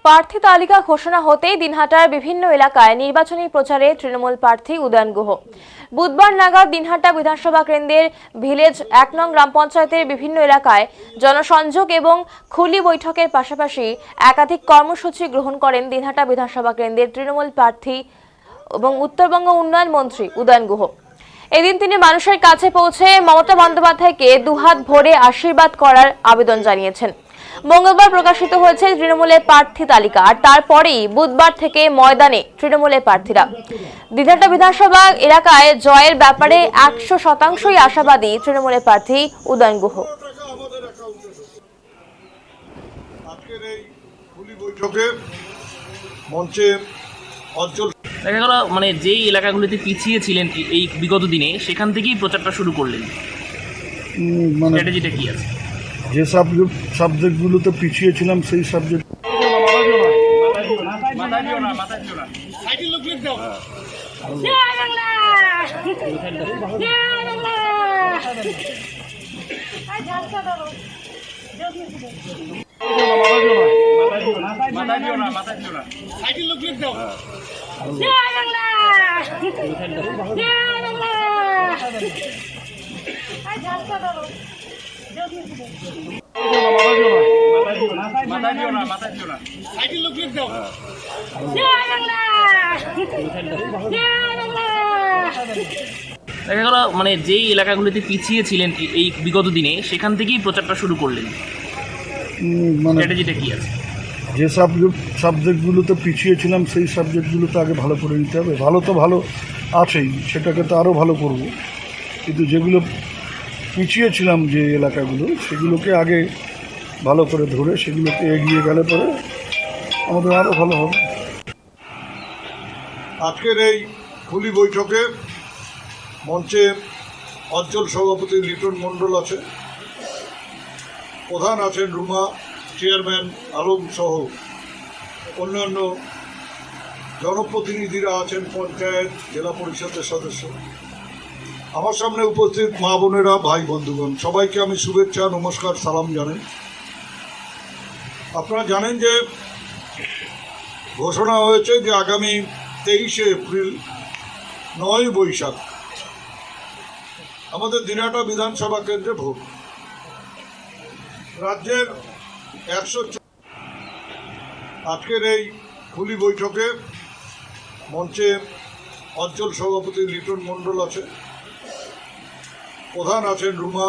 প্রার্থী তালিকা ঘোষণা হতেই দিনহাটার বিভিন্ন এলাকায় নির্বাচনী প্রচারে তৃণমূল প্রার্থী উদয়ন গুহ। বুধবার নাগাদ দিনহাটা বিধানসভা কেন্দ্রের ভিলেজ 1 নং গ্রাম পঞ্চায়েতের বিভিন্ন এলাকায় জনসংযোগ এবং খুলি বৈঠকের পাশাপাশি একাধিক কর্মসূচি গ্রহণ করেন দিনহাটা বিধানসভা কেন্দ্রের তৃণমূল প্রার্থী এবং উত্তরবঙ্গ উন্নয়ন মন্ত্রী উদয়ন গুহ। এদিন তিনি মানুষের কাছে পৌঁছে মমতা বন্দ্যোপাধ্যায়কে দুহাত ভরে আশীর্বাদ করার আবেদন জানিয়েছেন। মঙ্গলবার প্রকাশিত হয়েছে তৃণমূলের প্রার্থী তালিকা, আর তারপরেই বুধবার থেকে ময়দানে তৃণমূলের প্রার্থীরা। দিনহাটা বিধানসভা এলাকায় জয়ের ব্যাপারে 100% আশাবাদী তৃণমূলের প্রার্থী উদয়ন গুহ। আজকের এই খুলি বৈঠকে মঞ্চে অঞ্চল দেখা গেল মানে যেই এলাকাগুলিতে পিছিয়ে ছিলেন এই বিগত দিনে সেখান থেকেই প্রচারটা শুরু করলেন, মানে স্ট্র্যাটেজিটা কি আছে? যে সাবজেক্টগুলোতে পিছিয়ে ছিলাম সেই সাবজেক্ট দেখা গেল মানে যেই এলাকাগুলিতে পিছিয়ে ছিলেন এই বিগত দিনে সেখান থেকেই প্রচারটা শুরু করলেন, মানে স্ট্র্যাটেজিটা কি আছে? যে সাবজেক্টগুলোতে পিছিয়ে ছিলাম সেই সাবজেক্টগুলোতে আগে ভালো করে নিতে হবে। ভালো তো ভালো আছেই, সেটাকে তো আরও ভালো করব, কিন্তু যেগুলো পিছিয়ে ছিলাম যে এলাকাগুলো সেগুলোকে আগে ভালো করে ধরে সেগুলোকে এগিয়ে গেলে পরে আমাদের আরও ভালো হবে। আজকের এই খুলি বৈঠকে মঞ্চে অঞ্চল সভাপতি লিটন মণ্ডল আছে, প্রধান আছেন রুমা, চেয়ারম্যান আলম সহ অন্যান্য জনপ্রতিনিধিরা আছেন, পঞ্চায়েত জেলা পরিষদের সদস্য। আমার সামনে উপস্থিত মা বোনেরা, ভাই বন্ধুগণ, সবাইকে আমি শুভেচ্ছা, নমস্কার, সালাম জানাই। আপনারা জানেন যে ঘোষণা হয়েছে যে আগামী 23শে এপ্রিল 9 বৈশাখ আমাদের দিনহাটা বিধানসভা কেন্দ্রে ভোট। রাজ্যের 100 আজকের এই খুলি বৈঠকে মঞ্চে অঞ্চল সভাপতি লিটন মণ্ডল আছে, প্রধান আছেন রুমা,